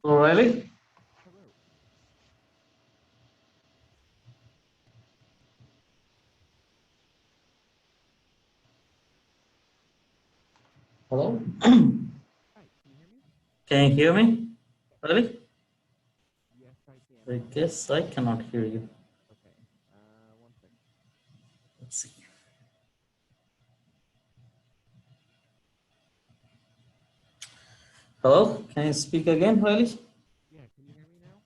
Oh, really? Hello? Hi, can you hear me? Can you hear me? Really? Yes, I can. I guess I cannot hear you. Okay. One second. Let's see. Hello? Can you speak again, really? Yeah, can you hear me now?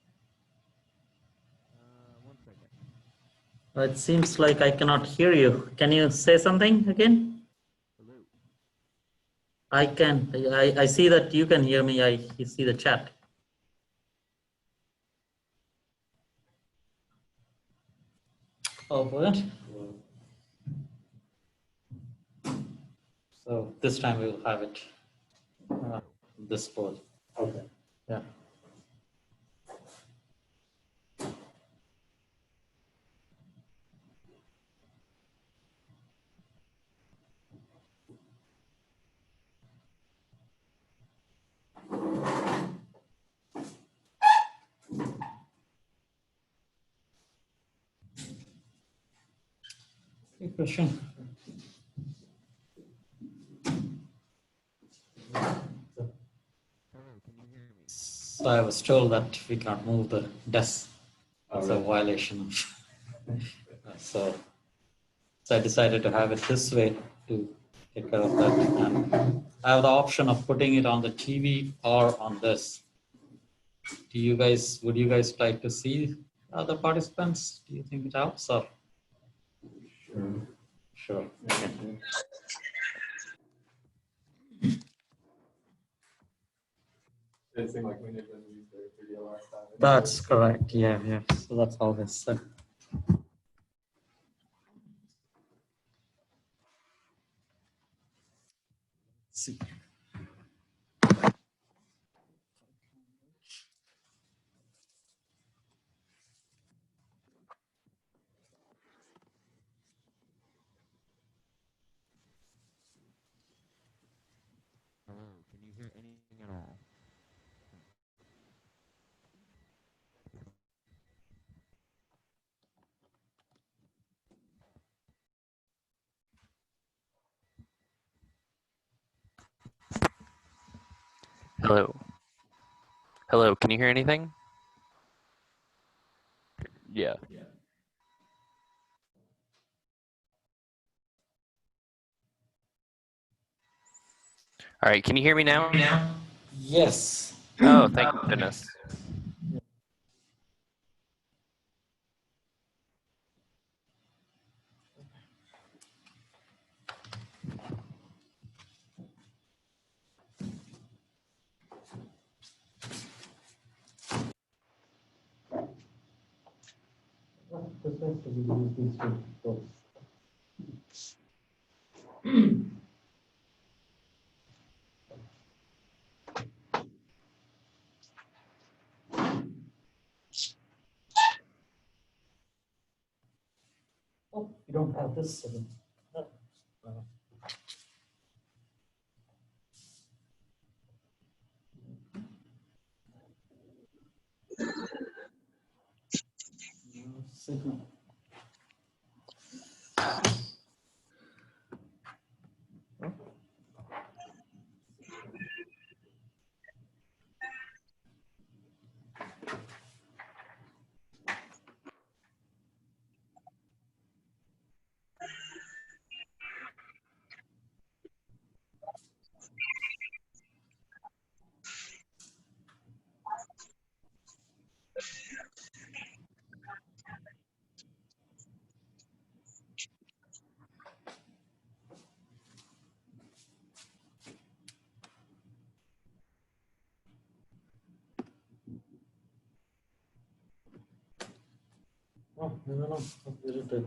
One second. It seems like I cannot hear you. Can you say something again? Hello. I can. I see that you can hear me. I see the chat. Oh, what? So this time we will have it. Hello. This poll. Okay. Yeah. Good question. Hello, can you hear me? So I was told that we can't move the desk. That's a violation. So I decided to have it this way to take care of that. And I have the option of putting it on the TV or on this. Would you guys like to see other participants? Do you think it helps or? Sure. Sure. Okay. It seemed like we did when we used their video last time. That's correct. Yeah. So that's always said. See. Hello, can you hear anything at all? Hello. Hello, can you hear anything? Yeah. All right, can you hear me now? Yes. Oh, thank goodness. Oh, you don't have this. Signal. Oh, no. What did it do?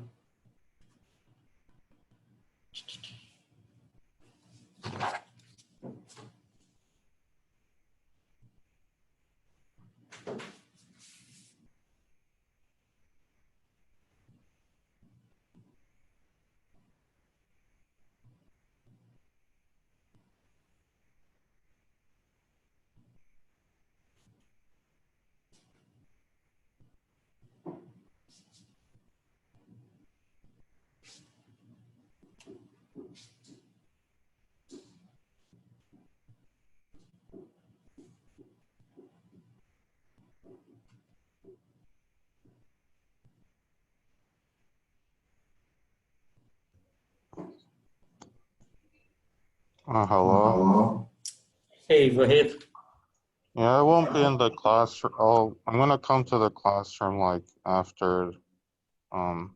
Hello. Hey, Vahid. Yeah, I won't be in the classroom. Oh, I'm gonna come to the classroom like after, not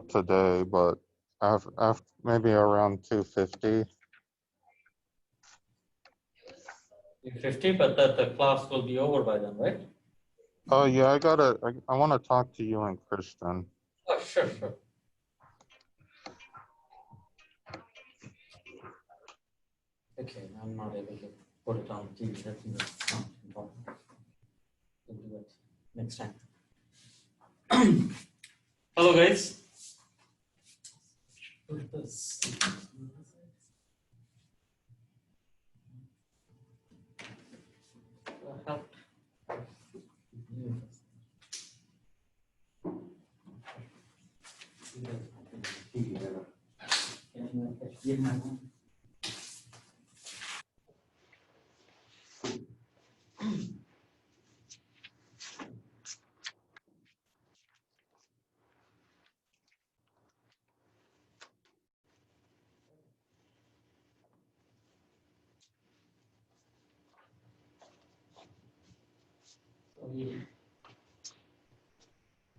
today, but after maybe around 2:50. 50, but the class will be over by then, right? Oh yeah, I want to talk to you and Kristen. Oh, sure, sure. Okay, I'm not able to put it on TV. I think that's not important. We'll do that next time. Hello, guys. Put this.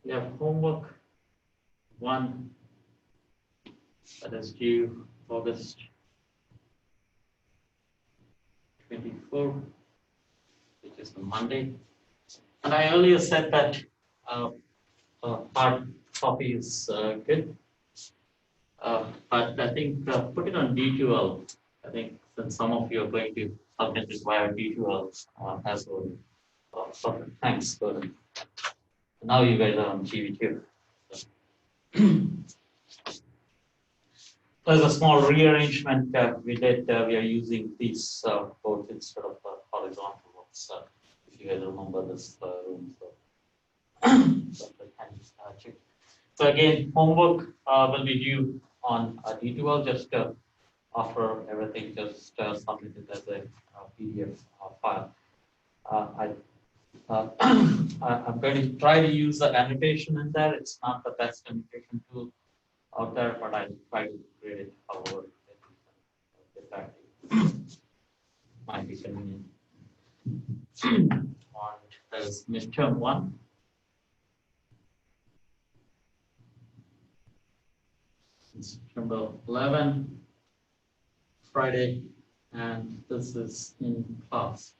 We have homework 1 that is due August 24, which is the Monday. And I earlier said that hard copy is good, but I think put it on D2L. I think since some of you are going to submit it via D2L as well. Perfect. Thanks, Gordon. Now you guys are on GV2. There's a small rearrangement we did. We are using these boards instead of horizontal ones. If you guys remember this room. So again, homework will be due on D2L just after everything, just submit it as a PDF file. I'm going to try to use the annotation in there. It's not the best annotation tool out there, but I try to create it however it might be convenient. And there's midterm 1. September 11, Friday, and this is in class.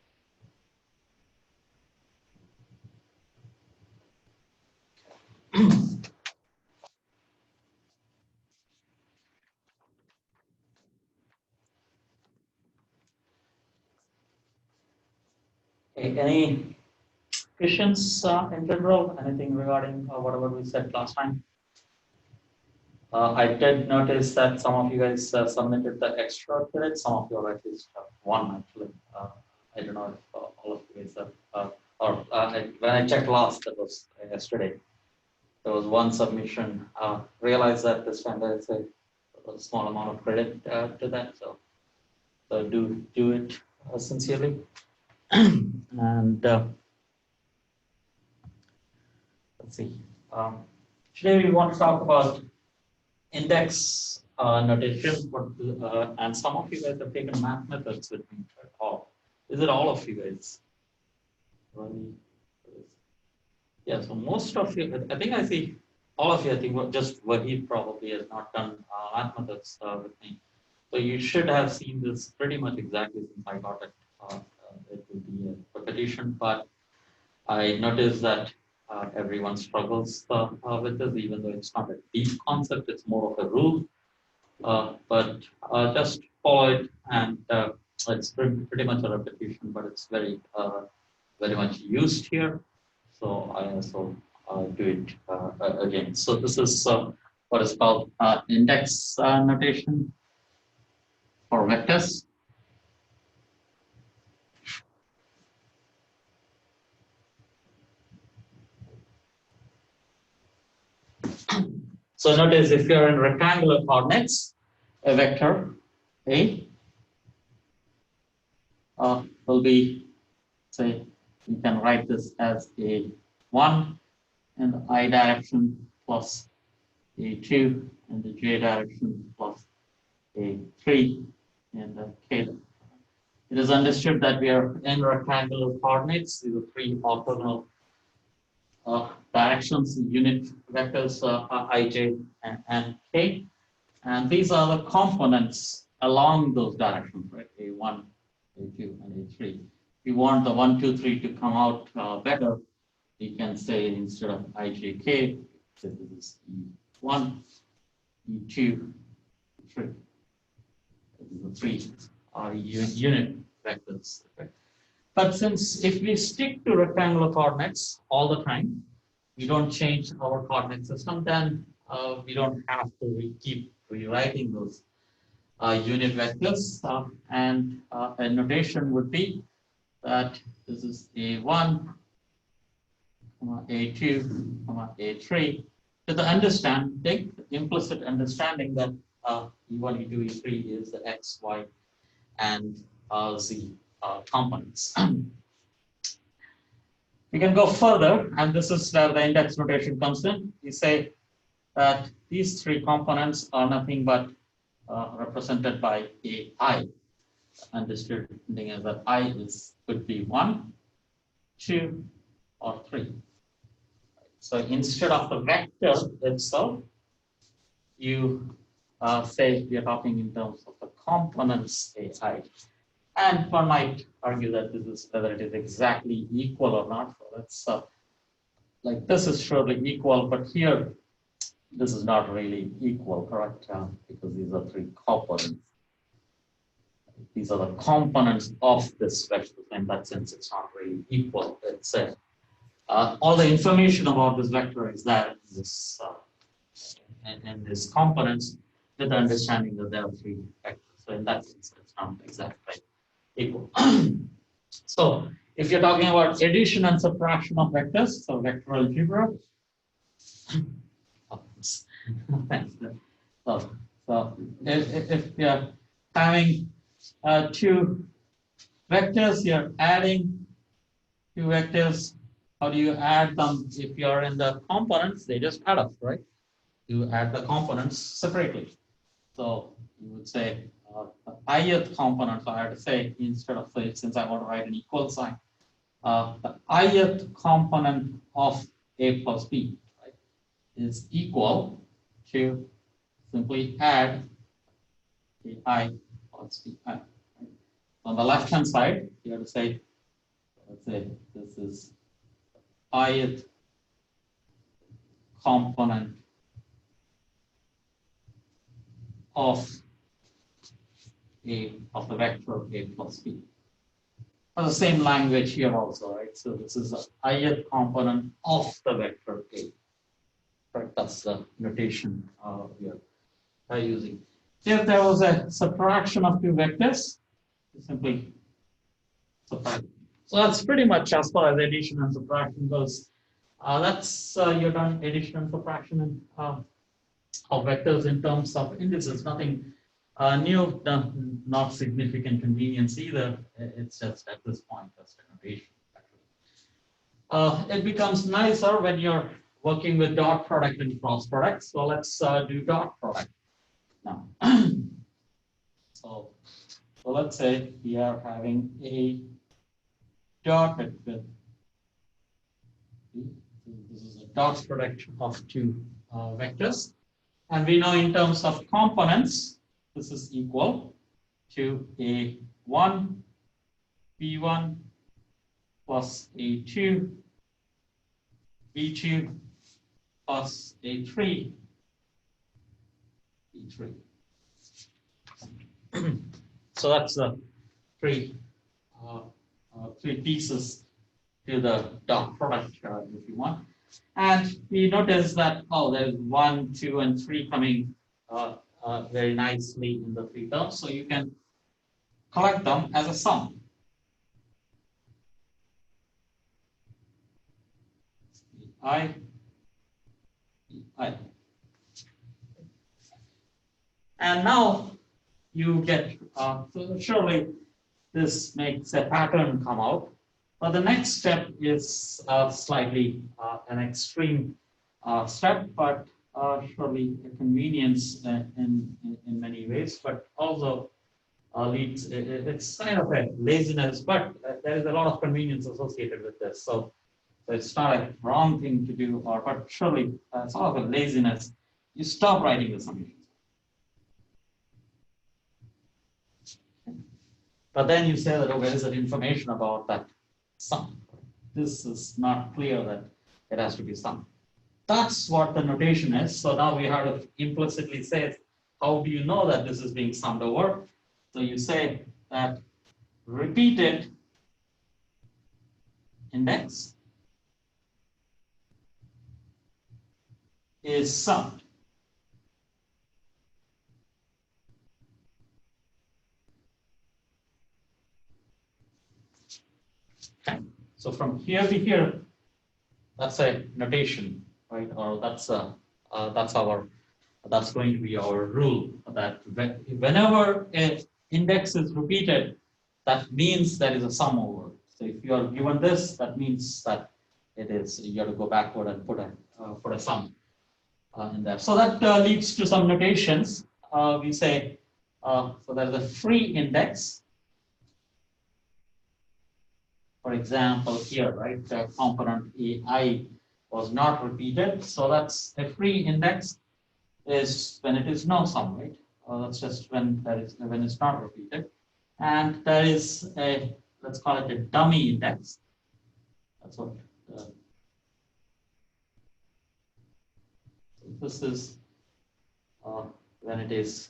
Any questions in general? Anything regarding whatever we said last time? I did notice that some of you guys submitted the extra credit. Some of you are at least one actually. I don't know if all of you guys have. When I checked last, that was yesterday. There was one submission. Realized that this time there's a small amount of credit to that. So do it sincerely. And let's see. Today we want to talk about index notation, and some of you guys have taken math methods with me. Is it all of you guys? Yeah, so most of you, I think I see all of you, I think just Wahid probably has not done math methods with me. So you should have seen this pretty much exactly since I got it. It will be a repetition, but I noticed that everyone struggles with this, even though it's not a deep concept, it's more of a rule. But just follow it, and it's pretty much a repetition, but it's very much used here. So I also do it again. So this is what is called index notation for vectors. So notice if you're in rectangular coordinates, a vector A will be, say, you can write this as a 1 in the I direction plus a 2 in the j direction plus a 3 in the K. It is understood that we are in rectangular coordinates. These are 3 orthogonal directions, unit vectors ij and k, and these are the components along those directions, right? A1, A2, and A3. If you want the 1, 2, 3 to come out better, you can say instead of ijk, so this is E1, E2, E3. The 3 are unit vectors. Okay? But since if we stick to rectangular coordinates all the time, we don't change our coordinate system, then we don't have to keep rewriting those unit vectors. And a notation would be that this is A1, A2, A3, with the understanding, implicit understanding that E1, E2, E3 is the X, Y, and Z components. We can go further, and this is where the index notation comes in. We say that these 3 components are nothing but represented by AI, understanding as that I could be 1, 2, or 3. So instead of the vector itself, you say we are talking in terms of the components AI. And one might argue that this is whether it is exactly equal or not. So let's like this is surely equal, but here this is not really equal, correct? Because these are 3 components. These are the components of this vector. In that sense, it's not really equal. It's all the information about this vector is there in this and these components, with the understanding that there are 3 vectors. So in that sense, it's not exactly equal. So if you're talking about addition and subtraction of vectors, so vector algebra. So if you're having 2 vectors, you're adding 2 vectors. How do you add them? If you're in the components, they just add up, right? You add the components separately. So you would say the ith component, so I have to say, instead of, since I want to write an equal sign, the ith component of A plus B, right, is equal to simply add AI plus BI. Right? On the left hand side, you have to say, let's say this is ith component of the vector A plus B. The same language here also, right? So this is the ith component of the vector A. Right? That's the notation we are using. If there was a subtraction of 2 vectors, you simply subtract. So that's pretty much as far as addition and subtraction goes. That's you're done addition and subtraction of vectors in terms of indices. Nothing new, not significant convenience either. It's just at this point just a notation. It becomes nicer when you're working with dot product and cross product. So let's do dot product now. So let's say we are having a dotted with, this is a dot product of 2 vectors. And we know in terms of components, this is equal to A1, B1 plus A2, B2 plus A3, B3. So that's the 3 pieces to the dot product if you want. And we notice that, oh, there's 1, 2, and 3 coming very nicely in the 3 terms. So you can collect them as a sum. I. And now you get, so surely this makes a pattern come out. But the next step is slightly an extreme step, but surely a convenience in many ways, but also leads, it's kind of a laziness, but there is a lot of convenience associated with this. So it's not a wrong thing to do, but surely sort of a laziness. You stop writing the summations. But then you say that, oh, where is that information about that sum? This is not clear that it has to be sum. That's what the notation is. So now we have to implicitly say, how do you know that this is being summed over? So you say that repeated index is summed. Okay. So from here to here, that's a notation, right? Or that's going to be our rule that whenever an index is repeated, that means there is a sum over. So if you are given this, that means that it is, you have to go backward and put a sum in there. So that leads to some notations. We say, so there's a free index. For example, here, right, the component AI was not repeated. So that's a free index is when it is no sum, right? That's just when it's not repeated. And there is a, let's call it a dummy index. That's what this is when it is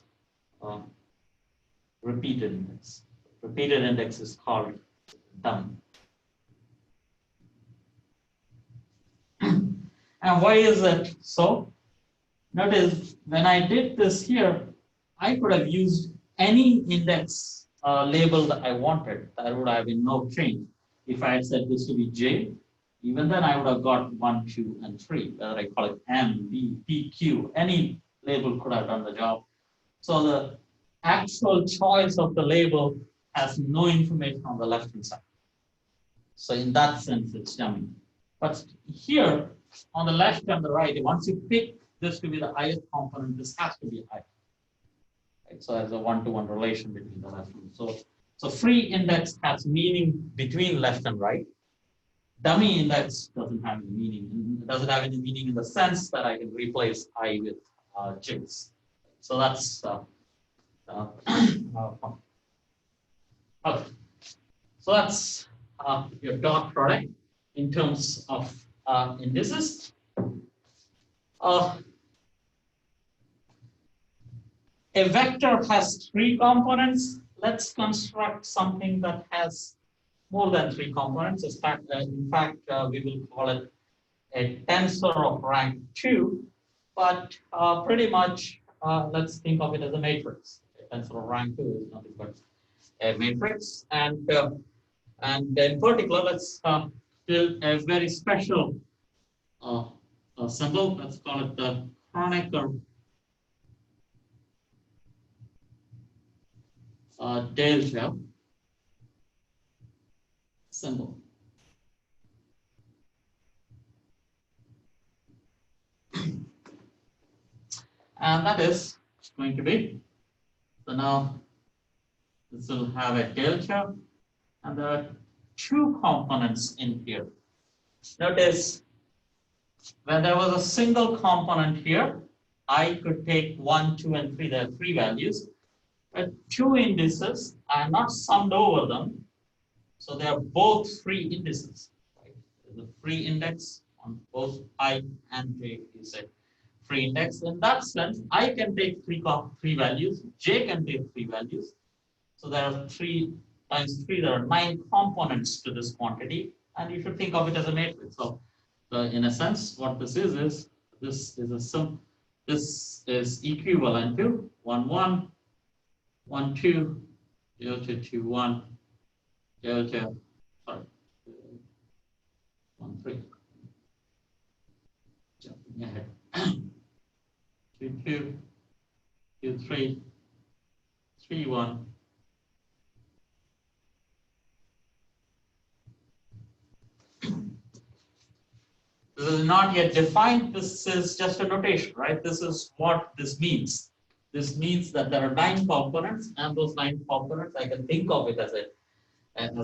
repeated index. Repeated index is called dummy. And why is that so? Notice when I did this here, I could have used any index label that I wanted. There would have been no change. If I had said this to be J, even then I would have got 1, 2, and 3. Whether I call it M, B, P, Q, any label could have done the job. So the actual choice of the label has no information on the left-hand side. So in that sense, it's dummy. But here, on the left and the right, once you pick this to be the ith component, this has to be I. Right? So there's a one-to-one relation between the left and so free index has meaning between left and right. Dummy index doesn't have any meaning. It doesn't have any meaning in the sense that I can replace I with J's. So that's okay. So that's your dot product in terms of indices. A vector has 3 components. Let's construct something that has more than 3 components. In fact, we will call it a tensor of rank 2, but pretty much let's think of it as a matrix. A tensor of rank 2 is nothing but a matrix, and in particular, let's build a very special symbol. Let's call it the Kronecker delta symbol. And that is going to be, so now this will have a delta, and there are 2 components in here. Notice when there was a single component here, I could take 1, 2, and 3. There are 3 values. But 2 indices, I am not summed over them. So they are both free indices. Right? The free index on both I and J is a free index. In that sense, I can take 3 values, J can take 3 values. So there are 3 times 3, there are 9 components to this quantity, and you should think of it as a matrix. So in a sense, what this is this is a sum. This is equivalent to 1, 1, 1, 2, delta 2, 1, delta, sorry, 1, 3. Jumping ahead. 2, 2, 2, 3, 3, 1. This is not yet defined. This is just a notation, right? This is what this means. This means that there are 9 components, and those 9 components I can think of it as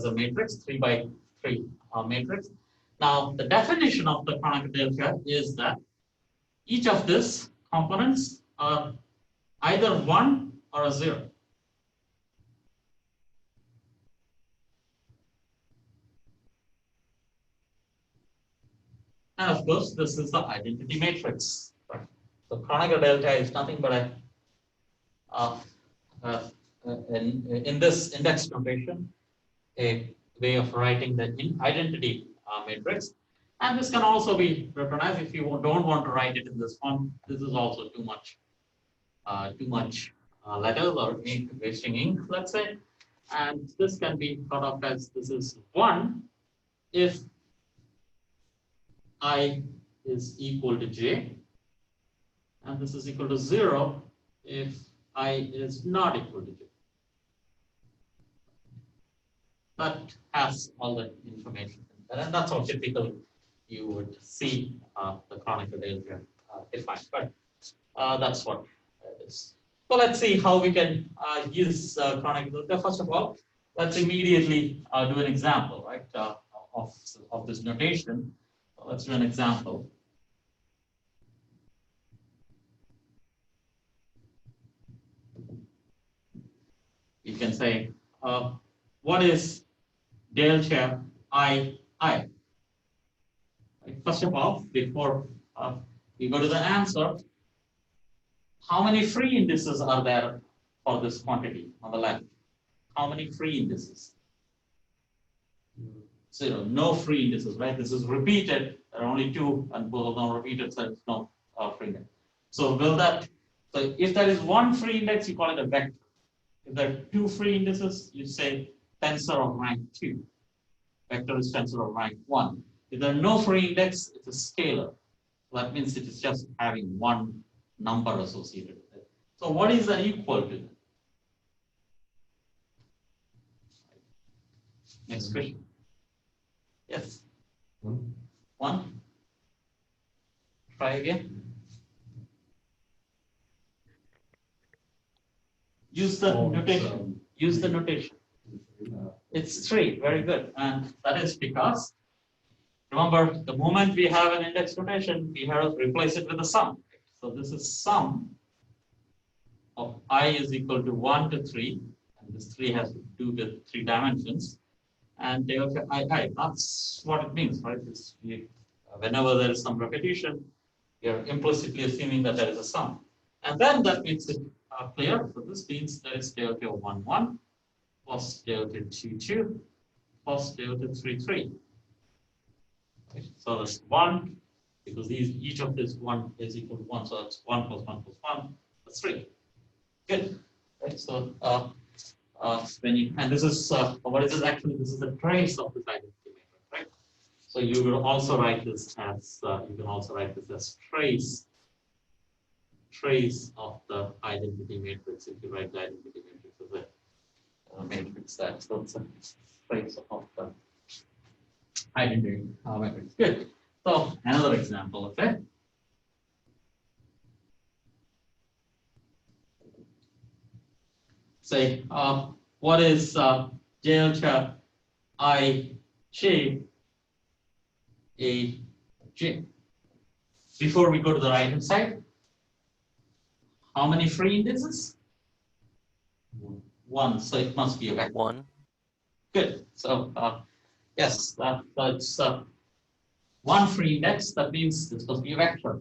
a matrix, 3 by 3 matrix. Now, the definition of the Kronecker delta is that each of these components are either 1 or a 0. And of course, this is the identity matrix. Right? So Kronecker delta is nothing but in this index notation, a way of writing the identity matrix. And this can also be written as, if you don't want to write it in this form, this is also too much letters or ink, wasting ink, let's say. And this can be thought of as, this is 1 if I is equal to j, and this is equal to 0 if I is not equal to j. That has all the information in there, and that's how typically you would see the Kronecker delta defined. But that's what it is. So let's see how we can use Kronecker delta. First of all, let's immediately do an example, right, of this notation. Let's do an example. You can say, what is delta I? First of all, before we go to the answer, how many free indices are there for this quantity on the left? How many free indices? 0. No free indices, right? This is repeated. There are only 2, and both of them are repeated, so it's no free index. So will that? So if there is 1 free index, you call it a vector. If there are 2 free indices, you say tensor of rank 2. Vector is tensor of rank 1. If there are no free index, it's a scalar. That means it is just having 1 number associated with it. So what is that equal to? Next question. Yes. 1. Try again. Use the notation. Use the notation. It's 3. Very good. And that is because, remember, the moment we have an index notation, we have to replace it with a sum. So this is sum of I is equal to 1 to 3. And this 3 has to do with 3 dimensions. And delta I, that's what it means, right? Whenever there is some repetition, you're implicitly assuming that there is a sum. And then that makes it clear. So this means there is delta 1, 1, plus delta 2, 2, plus delta 3, 3. Right? So that's 1, because each of this 1 is equal to 1. So that's 1 plus 1 plus 1, that's 3. Good. Right? So and this is what is this actually? This is the trace of this identity matrix, right? So you will also write this as trace of the identity matrix. If you write the identity matrix as a matrix, that's a trace of the identity matrix. Good. So another example, okay. Say, what is delta I j a j? Before we go to the right hand side, how many free indices? 1. So it must be a vector. 1. Good. So yes, that's 1 free index. That means this must be a vector.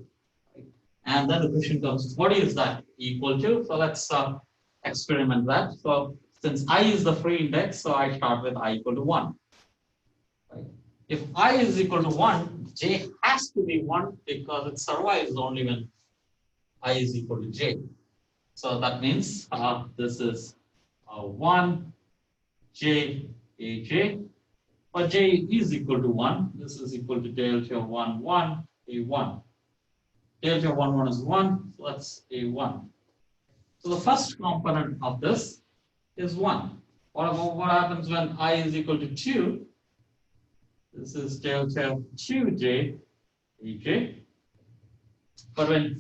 And then the question comes, what is that equal to? So let's experiment that. So since I is the free index, so I start with I equal to 1. Right? If I is equal to 1, j has to be 1 because it survives only when I is equal to j. So that means this is 1 j a j. But j is equal to 1. This is equal to delta 1 1 a 1. Delta 1 1 is 1, so that's a 1. So the first component of this is 1. What happens when I is equal to 2? This is delta 2j Ej. But when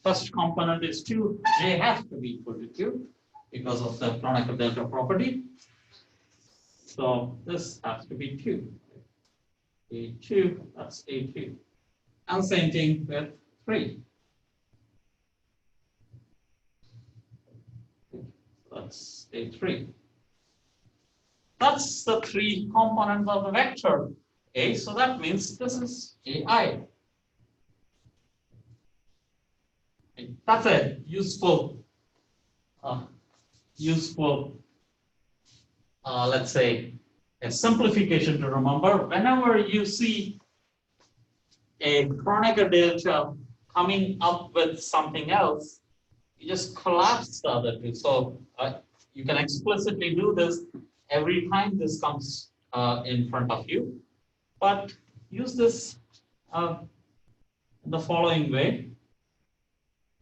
first component is 2, J has to be equal to 2 because of the Kronecker delta property. So this has to be 2. A2, that's A2. And same thing with 3. That's A3. That's the 3 components of the vector A. So that means this is AI. That's a useful, let's say, a simplification to remember. Whenever you see a Kronecker delta coming up with something else, you just collapse the other two. So you can explicitly do this every time this comes in front of you. But use this in the following way.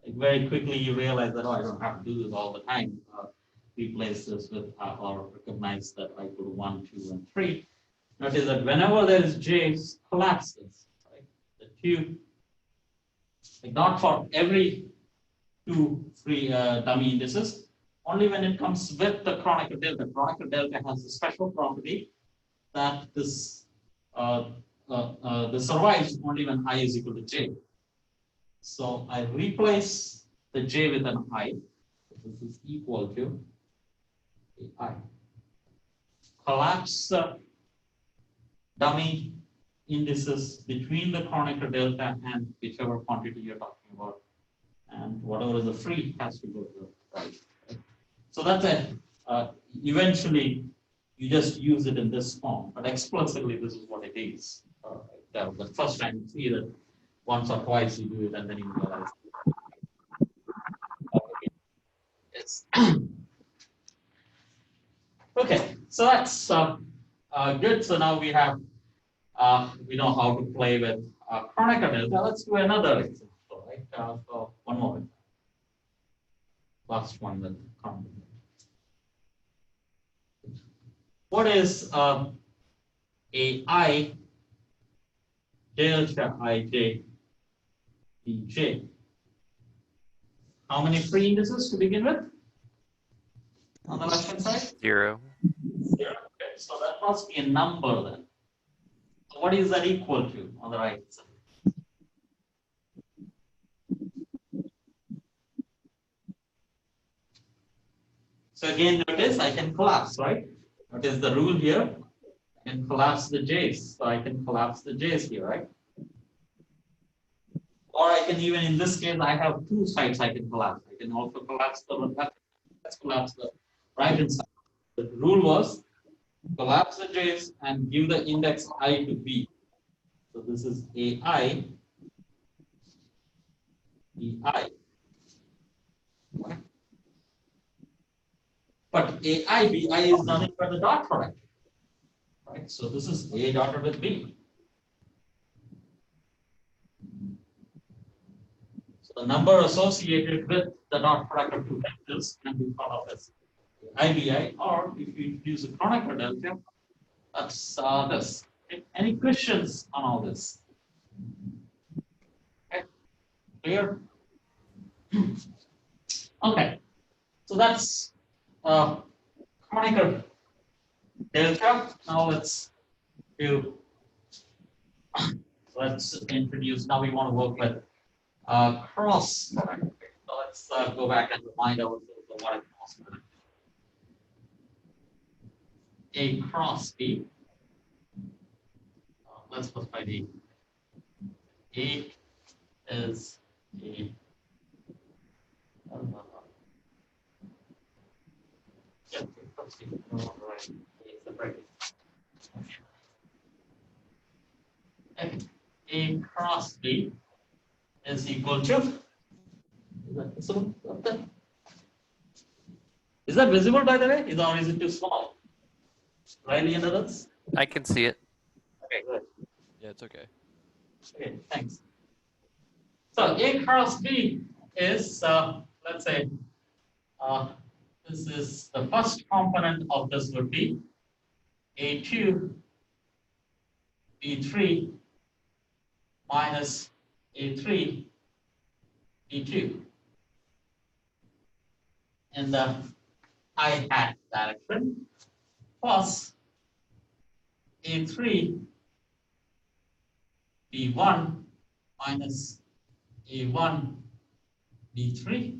Like very quickly you realize that, oh, I don't have to do this all the time. Replace this with or recognize that I put 1, 2, and 3. Notice that whenever there is J, collapse this. Right? The 2, like not for every 2, 3 dummy indices, only when it comes with the Kronecker delta. Kronecker delta has a special property that this survives only when I is equal to J. So I replace the J with an I. This is equal to I. Collapse the dummy indices between the Kronecker delta and whichever quantity you're talking about. And whatever is the free has to go to the right. So that's it. Eventually, you just use it in this form, but explicitly, this is what it is. The first time you see that once or twice you do it, and then you realize. Yes. Okay, so that's good. So now we have we know how to play with Kronecker delta. Let's do another example, right? So one more. Last one with Kronecker. What is AI delta ij dj? How many free indices to begin with? On the left hand side? 0. 0. Okay, so that must be a number then. So what is that equal to on the right side? So again, notice I can collapse, right? What is the rule here? I can collapse the j's. So I can collapse the j's here, right? Or I can even, in this case, I have 2 sides I can collapse. I can also collapse the left. Let's collapse the right hand side. The rule was collapse the j's and give the index I to b. So this is AI, EI. Okay. But AI, BI is nothing but the dot product. Right? So this is A dotted with B. So the number associated with the dot product of 2 vectors can be thought of as IBI, or if you introduce a Kronecker delta, that's this. Okay. Any questions on all this? Okay. Clear? Okay. So that's Kronecker delta. Now let's introduce. Now we want to work with cross product. So let's go back and remind ourselves of what a cross product is. A cross B. Let's specify the A is a A cross B is equal to, is that visible by the way? Or is it too small? Riley and others? I can see it. Okay, good. Yeah, it's okay. Okay, thanks. So A cross B is, let's say, this is the first component of this would be A2, B3, minus A3 B2 in the I hat direction plus A3 B1 minus A1 B3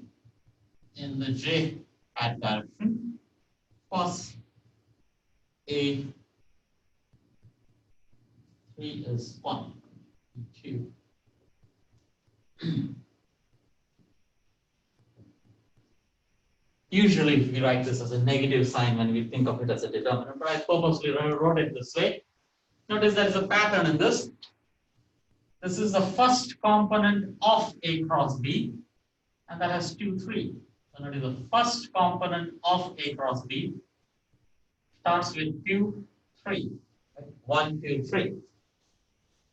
in the J hat direction plus A3 is 1, B2. Usually we write this as a negative sign when we think of it as a determinant, but I purposely wrote it this way. Notice there is a pattern in this. This is the first component of A cross B, and that has 2, 3. So notice the first component of A cross B starts with 2, 3. Right? 1, 2, 3.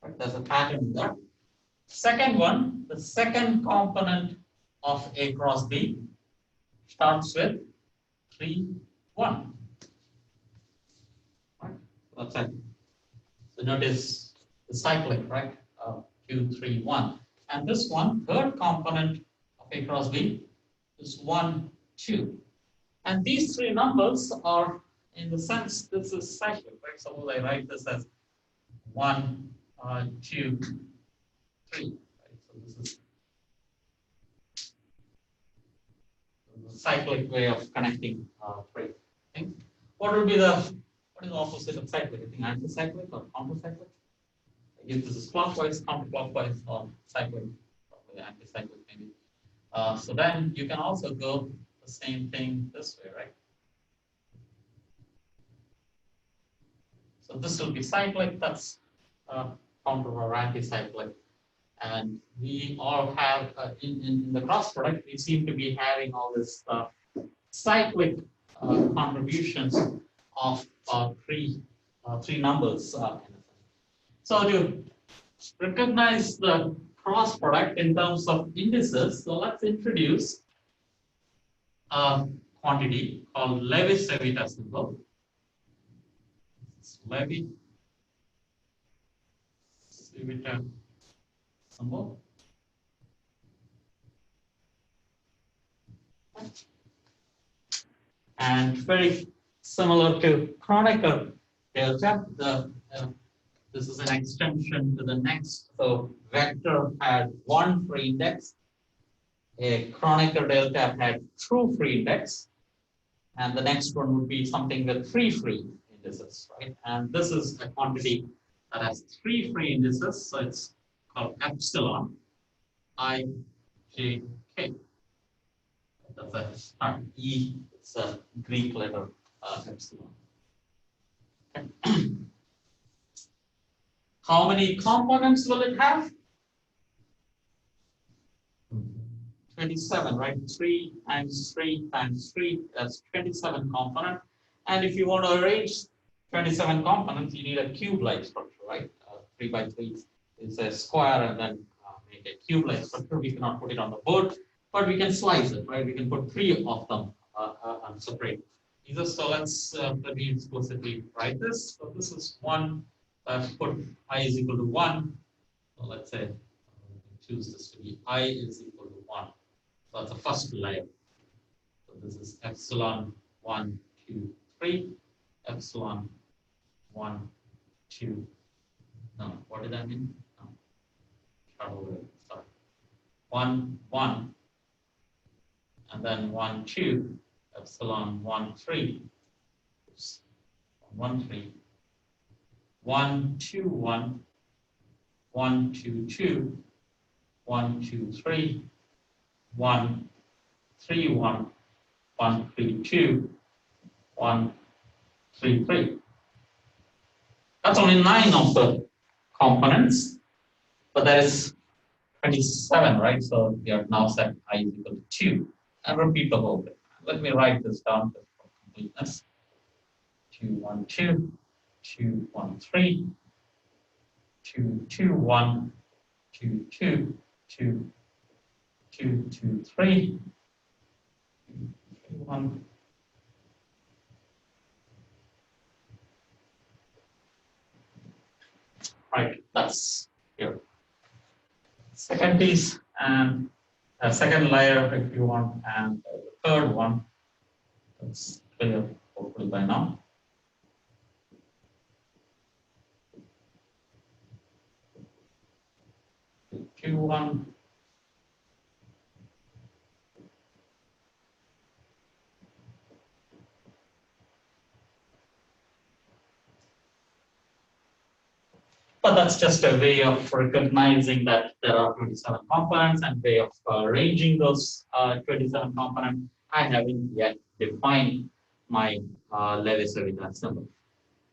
Right? There's a pattern there. Second one, the second component of A cross B starts with 3, 1. Right? That's it. So notice the cyclic, right? 2, 3, 1. And this one, third component of A cross B is 1, 2. And these three numbers are, in the sense, this is cyclic, right? Suppose I write this as 1, 2, 3. Right? So this is the cyclic way of connecting three. Okay? What is the opposite of cyclic? I think anticyclic or countercyclic? If this is clockwise, counterclockwise, or cyclic, probably anticyclic maybe. So then you can also go the same thing this way, right? So this will be cyclic, that's counter or anticyclic. And we all have, in the cross product, we seem to be having all this cyclic contributions of three numbers. So to recognize the cross product in terms of indices, so let's introduce a quantity called Levi-Civita symbol. Levi-Civita symbol. And very similar to Kronecker delta, this is an extension to the next. So vector had one free index. A Kronecker delta had two free index. And the next one would be something with three free indices, right? And this is a quantity that has three free indices. So it's called epsilon I, J, K. That's a E, it's a Greek letter epsilon. Okay. How many components will it have? 27, right? 3 times 3 times 3, that's 27 component. And if you want to arrange 27 components, you need a cube-like structure, right? 3 by 3 is a square, and then make a cube-like structure. We cannot put it on the board, but we can slice it, right? We can put 3 of them and separate. So let me explicitly write this. So this is one. Put I is equal to 1. So let's say choose this to be I is equal to 1. So that's the first layer. So this is epsilon 1, 2, 3. Epsilon 1, 2. No, what did I mean? No. Sorry. 1, 1. And then 1, 2. Epsilon 1, 3. Oops. 1, 3. 1, 2, 1, 1, 2, 2, 1, 2, 3, 1, 3, 1, 1, 3, 2, 1, 3, 3. That's only 9 of the components, but there is 27, right? So we have now set I is equal to 2 and repeat the whole thing. Let me write this down for completeness. 2, 1, 2. 2, 1, 3, 2, 2, 1, 2, 2, 2, 2, 2, 3, 1. Right, that's here. second piece and a second layer if you want, and the third one. That's clear hopefully by now. Q1. But that's just a way of recognizing that there are 27 components and way of arranging those 27 components. I haven't yet defined my Levi-Civita symbol.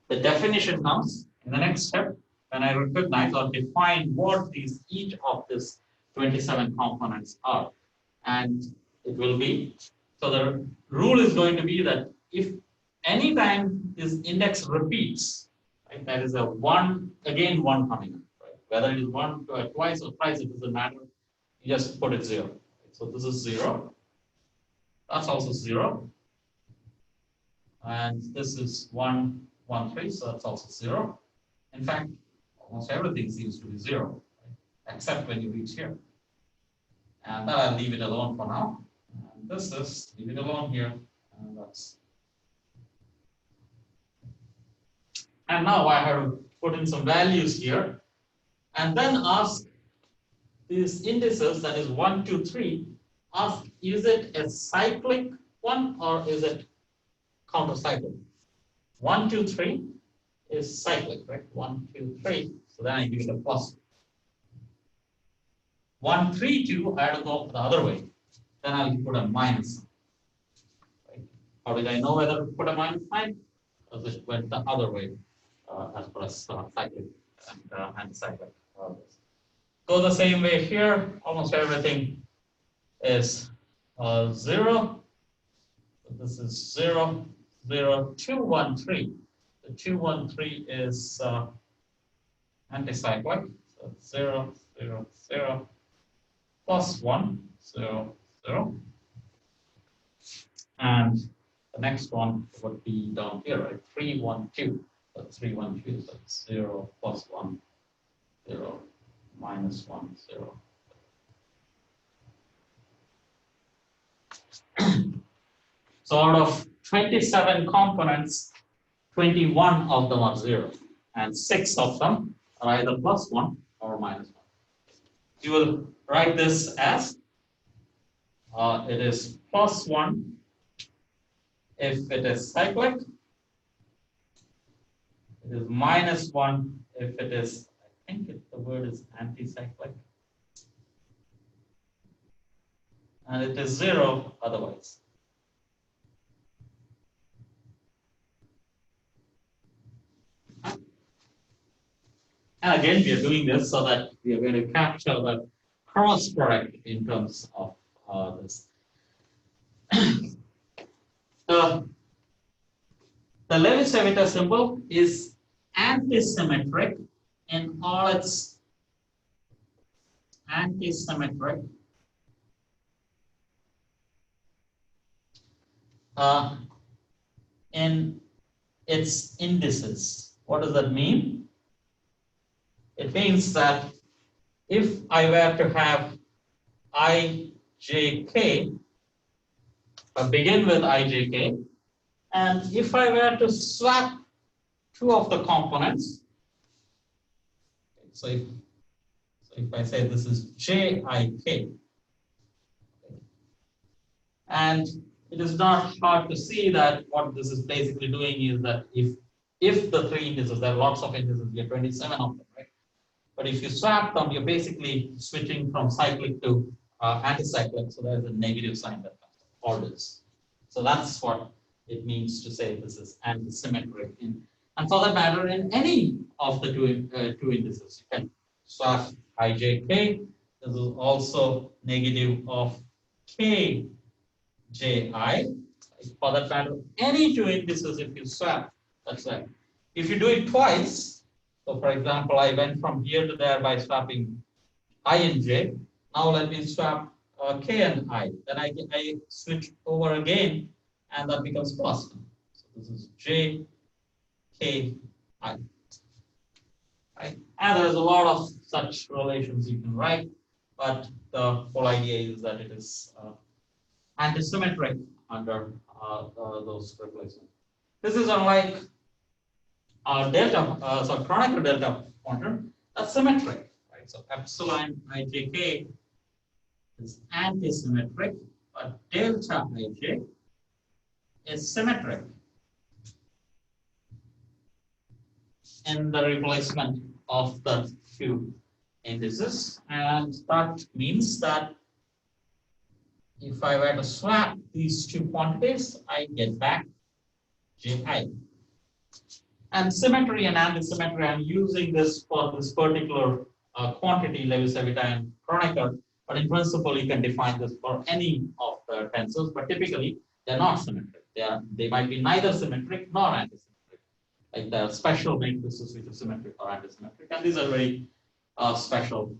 The definition comes in the next step when I recognize or define what each of these 27 components are. And it will be, so the rule is going to be that if anytime this index repeats, right, that is a one, again one coming up, right? Whether it is one, twice or thrice, it doesn't matter. You just put it 0. So this is 0. That's also 0. And this is 1, 1, 3, so that's also 0. In fact, almost everything seems to be 0, right? Except when you reach here. And that I'll leave it alone for now. And this is, leave it alone here. And that's. And now I have to put in some values here. And then ask these indices, that is 1, 2, 3, ask is it a cyclic one or is it counter-cyclic? 1, 2, 3 is cyclic, right? 1, 2, 3. So then I give it a plus. 1, 3, 2, I have to go the other way. Then I'll put a minus. Right? How did I know whether to put a minus sign? Because it went the other way as far as cyclic and anti-cyclic. Go the same way here. Almost everything is 0. So this is 0, 0, 2, 1, 3. The 2, 1, 3 is anti-cyclic. So 0, 0, 0. Plus 1, 0, 0. And the next one would be down here, right? 3, 1, 2. So 3, 1, 2. So 0, plus 1, 0, minus 1, 0. So out of 27 components, 21 of them are 0. And 6 of them are either plus 1 or minus 1. You will write this as it is plus 1 if it is cyclic. It is minus 1 if it is, I think the word is anti-cyclic. And it is 0 otherwise. And again, we are doing this so that we are going to capture the cross product in terms of this. The Levi-Civita symbol is anti-symmetric in all its anti-symmetric in its indices. What does that mean? It means that if I were to have ijk, begin with ijk, and if I were to swap two of the components, so if I say this is jik, and it is not hard to see that what this is basically doing is that if the three indices, there are lots of indices, we have 27 of them, right? But if you swap them, you're basically switching from cyclic to anti-cyclic, so there's a negative sign that comes, orders. So that's what it means to say this is anti-symmetric. And for that matter, in any of the two indices, you can swap ijk. This is also negative of kji. For that matter, any two indices, if you swap, that's right. If you do it twice, so for example, I went from here to there by swapping I and j. Now let me swap k and I. Then I switch over again, and that becomes plus. So this is j, k, I. Right? And there's a lot of such relations you can write, but the whole idea is that it is antisymmetric under those replacements. This is unlike delta, so Kronecker delta quantum, that's symmetric, right? So epsilon ijk is antisymmetric, but delta ij is symmetric in the replacement of the two indices, and that means that if I were to swap these two quantities, I get back Ji. And symmetry and antisymmetry, I'm using this for this particular quantity, Levi-Civita and Kronecker, but in principle, you can define this for any of the tensors, but typically they're not symmetric. They might be neither symmetric nor antisymmetric. Like there are special matrices which are symmetric or antisymmetric, and these are very special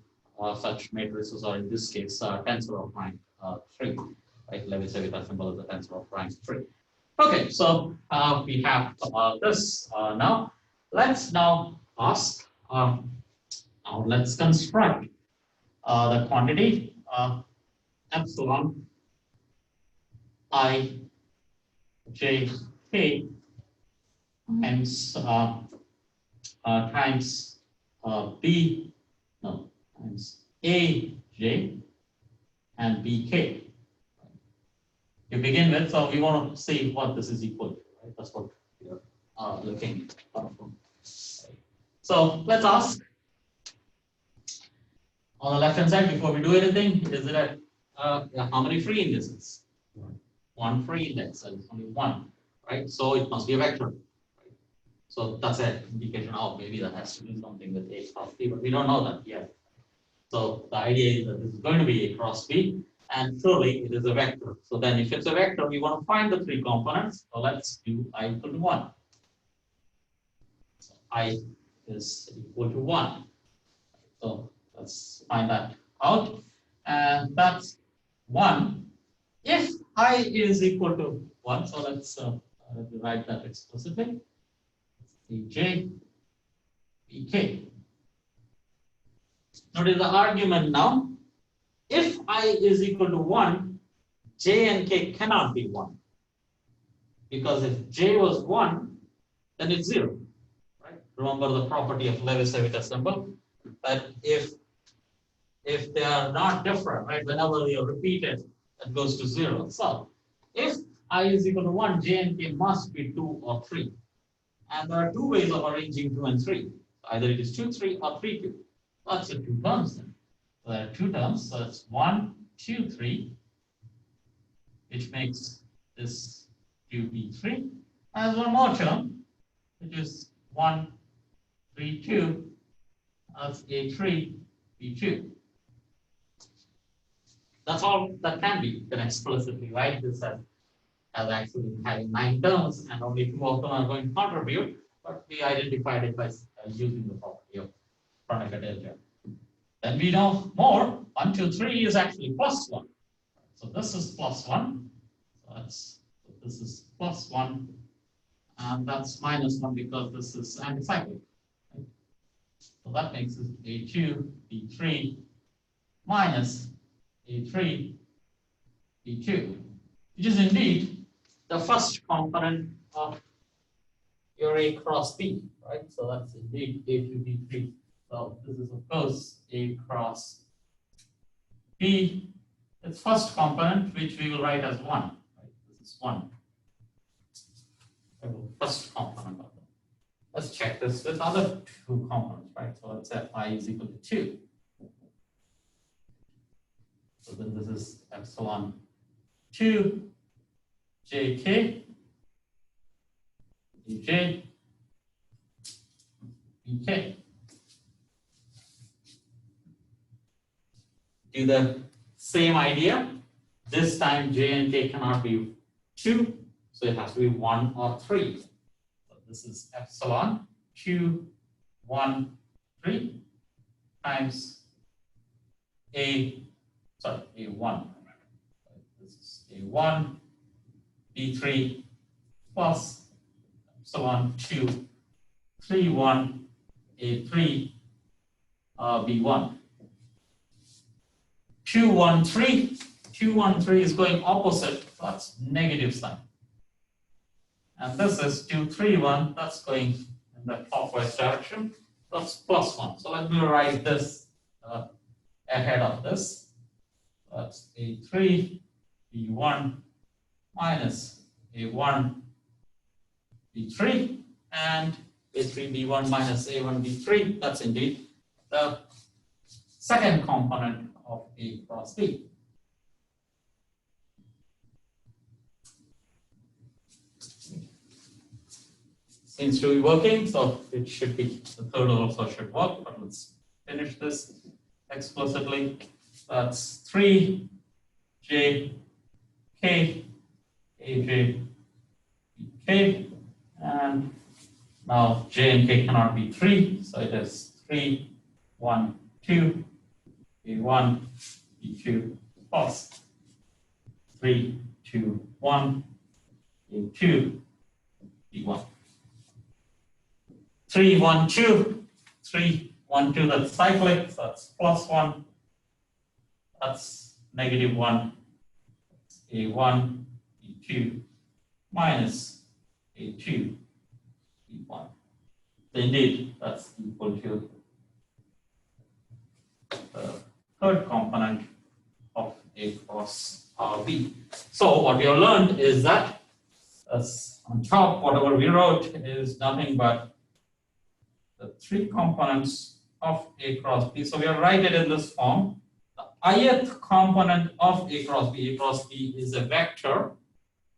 such matrices, or in this case, tensor of rank 3. Right? Levi-Civita symbol is a tensor of rank 3. Okay, so we have this now. Let's now ask, now let's construct the quantity epsilon I j k times times b, no, times a j and b k. You begin with, so we want to see what this is equal to, right? That's what we are looking for. So let's ask on the left hand side before we do anything, is it a how many free indices? One free index, so it's only one, right? So it must be a vector. Right? So that's an indication of maybe that has to do something with A cross B, but we don't know that yet. So the idea is that this is going to be A cross B. And surely it is a vector. So then if it's a vector, we want to find the three components. So let's do I equal to 1. So I is equal to 1. So let's find that out. And that's 1. If I is equal to 1, so let's write that explicitly. Bj, bk. Notice the argument now. If I is equal to 1, j and k cannot be 1. Because if j was 1, then it's 0. Right? Remember the property of Levi-Civita symbol, that if they are not different, right, whenever they are repeated, that goes to 0. So if I is equal to 1, j and k must be 2 or 3. And there are two ways of arranging 2 and 3. Either it is 2, 3 or 3, 2. That's the two terms then. So there are two terms, so it's 1, 2, 3, which makes this 2b3. And there's one more term, which is 1, 3, 2, that's a3, b2. That's all that can be. You can explicitly write this as actually having 9 terms, and only 2 of them are going to contribute, but we identified it by using the property of Kronecker delta. Then we know more. 1, 2, 3 is actually plus 1. So this is plus 1. So this is plus 1. And that's minus 1 because this is anticyclic. Right? So that makes it A2, B3, minus A3, B2, which is indeed the first component of your A cross B, right? So that's indeed A2, B3. So this is of course A cross B. Its first component, which we will write as 1. Right? This is 1. First component of them. Let's check this with other two components, right? So let's say I is equal to 2. So then this is epsilon 2 jk dj bk. Do the same idea. This time j and k cannot be 2, so it has to be 1 or 3. So this is epsilon 2, 1, 3 times A1. This is A1, B3 plus epsilon 2, 3, 1, A3, B1. 2, 1, 3. 2, 1, 3 is going opposite, that's negative sign. And this is 2, 3, 1, that's going in the clockwise direction, that's plus 1. So let me write this ahead of this. That's A3, B1 minus A1, B3, and A3, B1 minus A1, B3. That's indeed the second component of A cross B. Seems to be working, so it should be, the third also should work, but let's finish this explicitly. That's 3 J K A J K, and now J and K cannot be 3, so it is 3, 1, 2, A1, B2 plus 3, 2, 1, A2, B1. 3, 1, 2, 3, 1, 2, that's cyclic, so that's plus 1, that's negative 1, A1, B2, minus A2, B1. Indeed, that's equal to the third component of A cross RB. So what we have learned is that on top, whatever we wrote is nothing but the three components of A cross B. So we will write it in this form. The ith component of A cross B is a vector.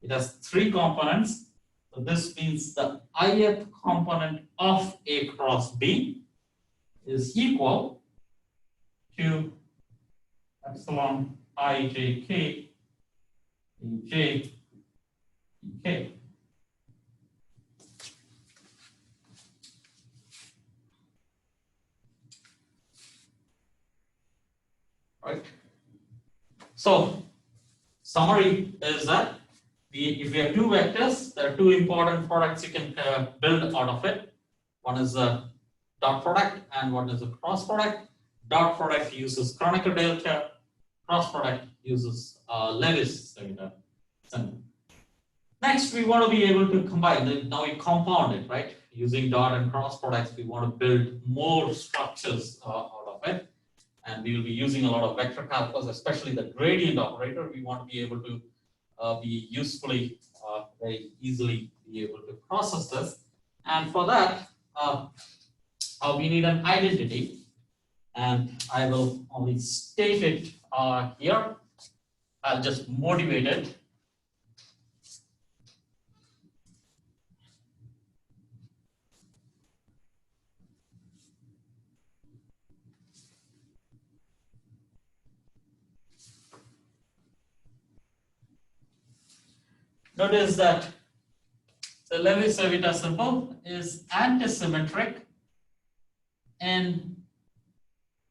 It has three components. So this means the ith component of A cross B is equal to epsilon ijk ej ek. Right. So summary is that if we have two vectors, there are two important products you can build out of it. One is a dot product and one is a cross product. Dot product uses Kronecker delta. Cross product uses Levi-Civita symbol. Next, we want to be able to combine. Now we compound it, right? Using dot and cross products, we want to build more structures out of it. And we will be using a lot of vector calculus, especially the gradient operator. We want to be able to be usefully, very easily be able to process this. And for that, we need an identity. And I will only state it here. I'll just motivate it. Notice that the Levi-Civita symbol is antisymmetric in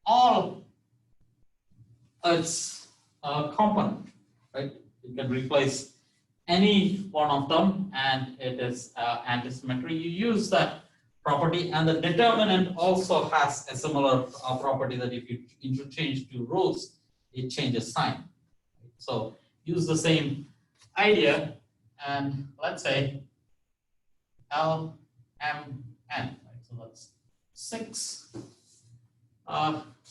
all its component, right? You can replace any one of them and it is antisymmetry. You use that property, and the determinant also has a similar property that if you interchange two rows, it changes sign. So use the same idea. And let's say L, M, N. Right? So that's 6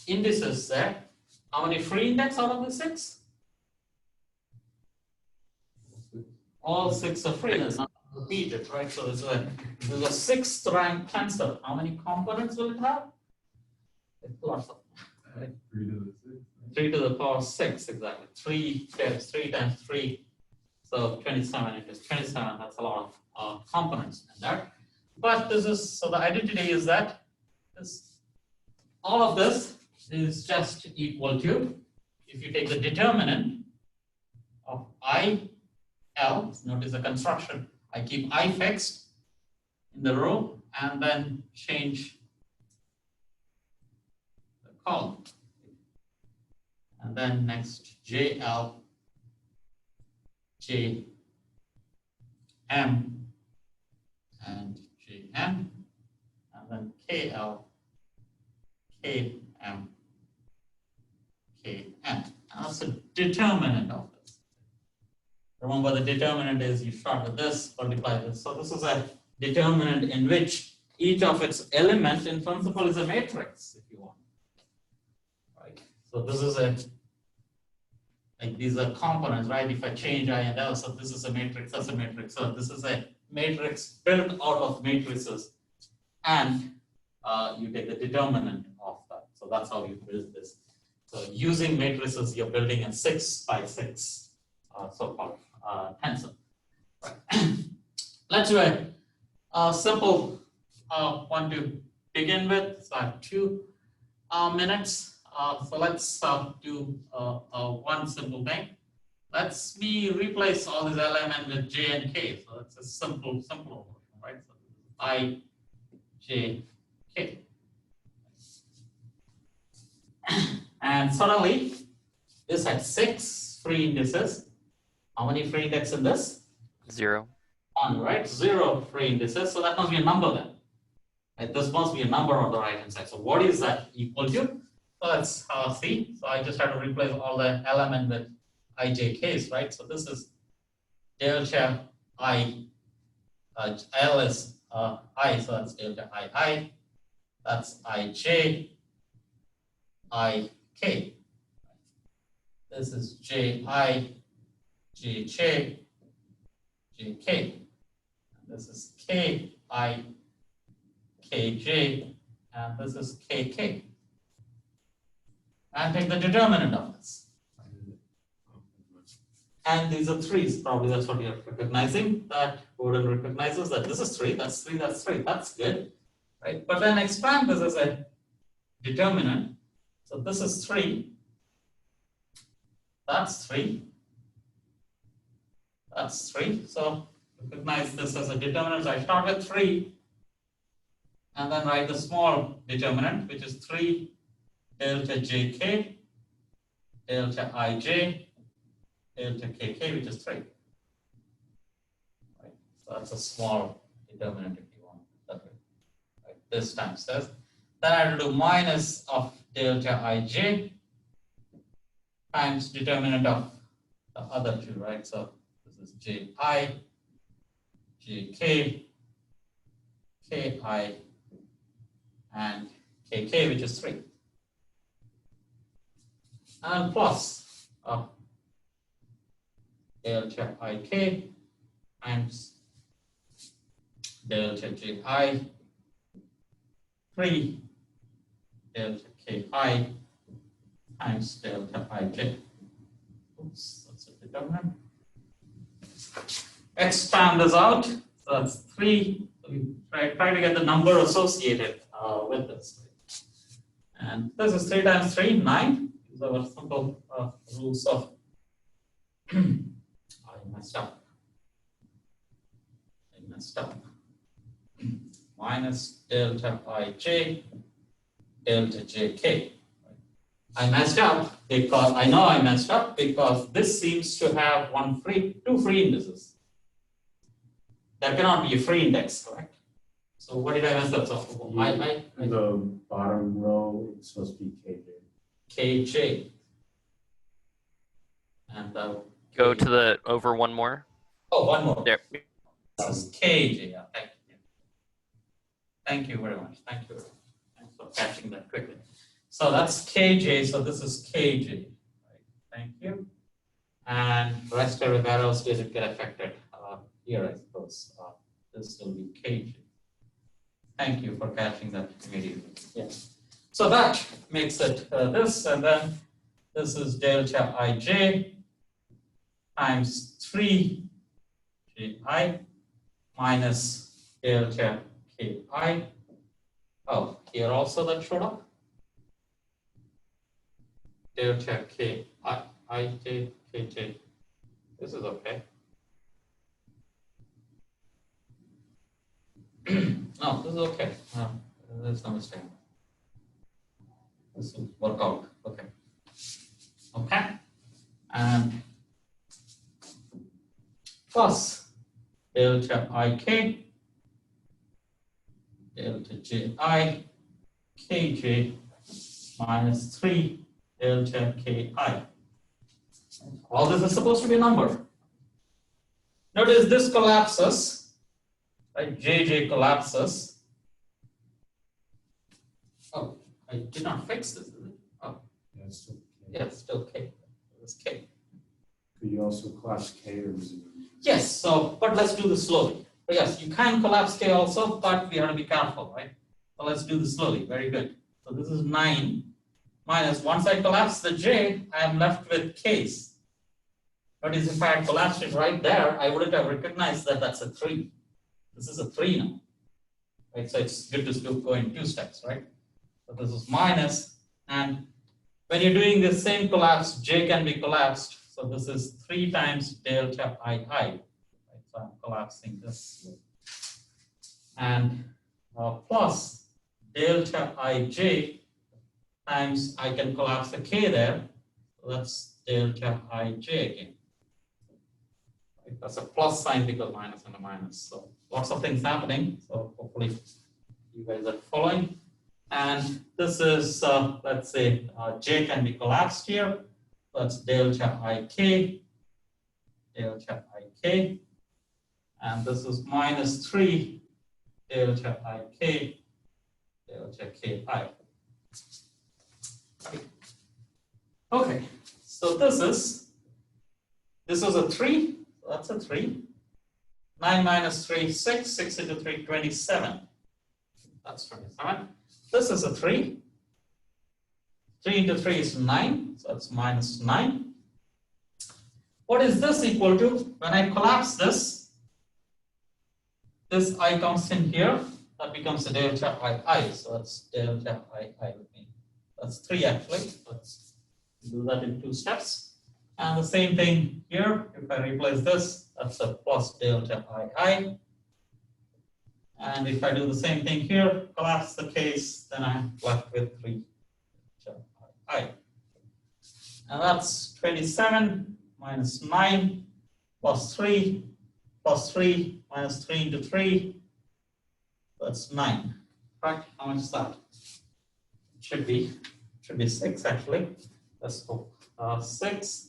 indices there. How many free index out of the 6? All 6 are free. That's not repeated, right? So there's a 6th rank tensor. How many components will it have? Lots of, right? 3 to the 6. 3 to the power 6, exactly. 3 times 3. So 27, it is 27, that's a lot of components in that. But this is, so the identity is that all of this is just equal to, if you take the determinant of I, L, notice the construction, I keep I fixed in the row and then change the column. And then next JL, J M and J M, and then KL, K M, K N. And that's the determinant of this. Remember, the determinant is you start with this, multiply this. So this is a determinant in which each of its element in principle is a matrix, if you want. Right? So this is a, like these are components, right? If I change I and L, so this is a matrix, that's a matrix. So this is a matrix built out of matrices, and you take the determinant of that. So that's how you build this. So using matrices, you're building a 6 by 6 so-called tensor. Right. Let's do a simple one to begin with. So I have 2 minutes. So let's do one simple thing. Let's replace all these element with J and K. So it's a simple version, right? So I, J, K. And suddenly, this had 6 free indices. How many free indexes in this? 0. 1, right? 0 free indices. So that must be a number then. Right? This must be a number on the right hand side. So what is that equal to? So let's see. So I just have to replace all the element with ijk's, right? So this is delta I, L is I, so that's delta I. That's ij, ik. This is ji, jj, jk. This is ki, kj, and this is kk. And take the determinant of this. And these are 3s, probably that's what you're recognizing. That Gordon recognizes that this is 3, that's 3, that's 3, that's good, right? But then expand this as a determinant. So this is 3, that's 3, that's 3. So recognize this as a determinant. So I start with 3 and then write the small determinant, which is 3 delta jk, delta ij, delta kk, which is 3. Right? So that's a small determinant if you want that way. Right? This times this. Then I will do minus of delta ij times determinant of the other 2, right? So this is ji, jk, ki, and kk, which is 3. And plus delta ik times delta ji, 3 delta ki times delta ij. Oops, that's a determinant. Expand this out. So that's 3. So we try to get the number associated with this. And this is 3 times 3, 9. These are our simple rules of. I messed up. Minus delta ij, delta jk. I messed up because I know I messed up because this seems to have 2 free indices. That cannot be a free index, correct? So what did I mess up? So The bottom row is supposed to be KJ. kj. And Go to the over one more. oh, one more. There. This is kj. Yeah, thank you. Thank you very much. Thanks for catching that quickly. So that's kj. So this is kj. Right. Thank you. And rest of the arrows didn't get affected here, I suppose. This will be kj. Thank you for catching that immediately. Yes. So that makes it this, and then this is delta ij times 3 ji minus delta ki. Oh, here also that showed up. Delta ki, ij, kj. This is okay. No, this is okay. No, there's no mistake. This will work out. Okay. Okay. And plus delta ik, delta ji, kj minus 3 delta ki. All this is supposed to be a number. Notice this collapses, right? JJ collapses. Oh, I did not fix this, is it? Oh, Yeah, it's still K. yeah, it's still K. It's K. Could you also collapse K or is it? Yes, so, but let's do this slowly. But yes, you can collapse K also, but we have to be careful, right? So let's do this slowly. Very good. So this is 9 minus, once I collapse the J, I am left with K's. Notice if I had collapsed it right there, I wouldn't have recognized that that's a 3. This is a 3 now. Right? So it's good to go in 2 steps, right? So this is minus, and when you're doing the same collapse, J can be collapsed. So this is 3 times delta II. Right? So I'm collapsing this. And plus delta Ij times, I can collapse the K there. So that's delta Ij again. Right? That's a plus sign because minus and a minus. So lots of things happening. So hopefully you guys are following. And this is, let's say, J can be collapsed here. That's delta Ik, delta Ik. And this is minus 3 delta Ik, delta Ki. Okay, so this was a 3, so that's a 3. 9 minus 3, 6, 6 into 3, 27. That's 27. This is a 3. 3 into 3 is 9, so that's minus 9. What is this equal to? When I collapse this I comes in here, that becomes a delta II, so that's delta II with me. That's 3 actually. Let's do that in 2 steps. And the same thing here, if I replace this, that's a plus delta II. And if I do the same thing here, collapse the case, then I'm left with 3 delta II. And that's 27 minus 9 plus 3 minus 3 into 3. That's 9. Right? How much is that? It should be 6 actually. Let's go 6.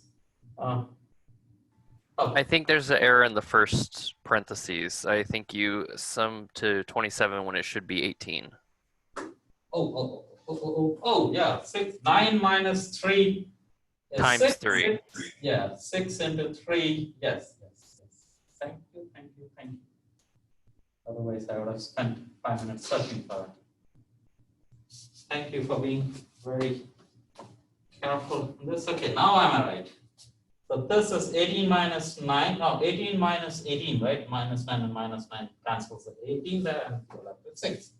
I think there's an error in the first parentheses. I think you sum to 27 when it should be 18. Yeah. 9 minus 3 is Times 6. 3. Yeah, 6 into 3. Yes. Thank you. Otherwise, I would have spent 5 minutes searching for it. Thank you for being very careful in this. Okay, now I'm right. So this is 18 minus 9. No, 18 minus 18, right? Minus 9 and minus 9 cancels the 18 there, and you're left with 6.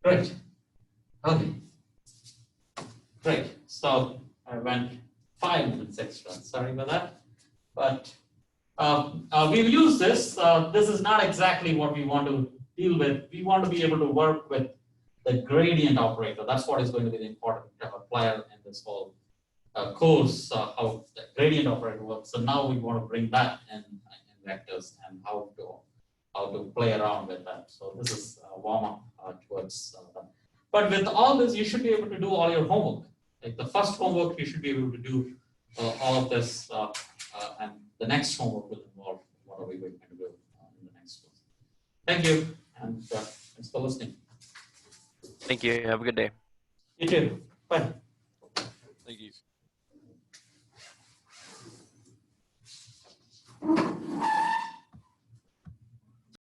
Great. Okay. Great. So I went 5 minutes extra. Sorry about that. But we'll use this. This is not exactly what we want to deal with. We want to be able to work with the gradient operator. That's what is going to be the important player in this whole course, how the gradient operator works. So now we want to bring that in vectors and how to play around with that. So this is a warm up towards that. But with all this, you should be able to do all your homework. Like the first homework, you should be able to do all of this, and the next homework will involve what are we going to do in the next course. Thank you, and thanks for listening. Thank you. Have a good day. You too. Bye.